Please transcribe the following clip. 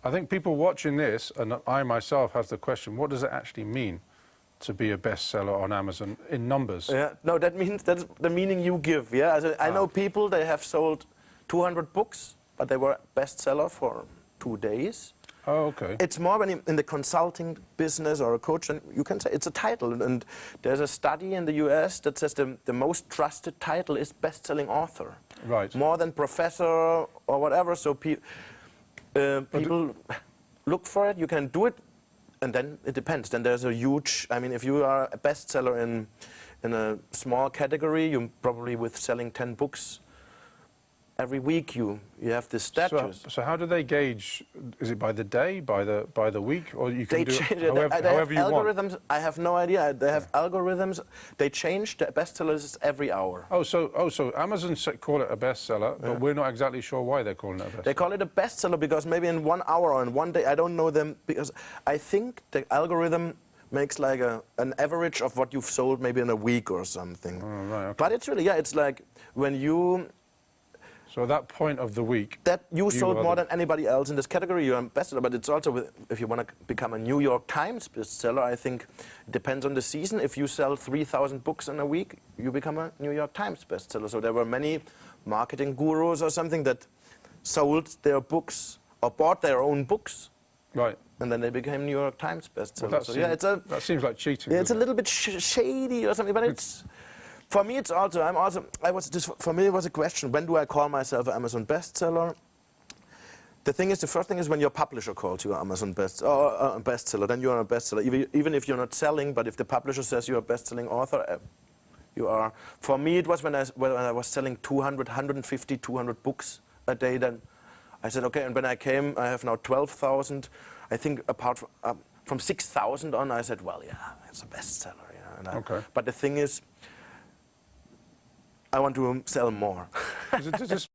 I think people watching this, and I myself have the question, what does it actually mean to be a bestseller on Amazon in numbers? Yeah, no, that means that's the meaning you give. Yeah, I know people, they have sold 200 books, but they were bestseller for 2 days. Oh, okay. It's more when in the consulting business or a coach, and you can say it's a title. And there's a study in the US that says the most trusted title is best-selling author. Right. More than professor or whatever. So people look for it. You can do it, and then it depends. Then there's a huge. I mean, if you are a bestseller in a small category, you probably with selling 10 books every week you have this status. So how do they gauge? Is it by the day, by the week, or you can They do change it however you want? algorithms. I have no idea. They have algorithms. They change the bestsellers every hour. So Amazon call it a bestseller, but we're not exactly sure why they're calling it a bestseller. They call it a bestseller because maybe in 1 hour or in 1 day, I don't know them, because I think the algorithm makes like an average of what you've sold maybe in a week or something. Oh, right, okay. But it's really, it's like when you... So at that point of the week, that you sold more than anybody else in this category, you're a bestseller. But it's also, if you want to become a New York Times bestseller, I think it depends on the season. If you sell 3,000 books in a week, you become a New York Times bestseller. So there were many marketing gurus or something that sold their books or bought their own books. Right. And then they became New York Times bestseller. Well, so that seems like cheating. Yeah, it's a little bit shady or something, but it's... For me, it's also, for me, it was a question, when do I call myself an Amazon bestseller? The thing is, the first thing is when your publisher calls you an Amazon bestseller, then you're a bestseller. Even if you're not selling, but if the publisher says you're a best-selling author, you are. For me, it was when I was selling 200, 150, 200 books a day, then I said, okay, and when I came, I have now 12,000. I think apart from 6,000 on, I said, well, yeah, it's a bestseller. Yeah. Okay. But the thing is, I want to sell more. Does this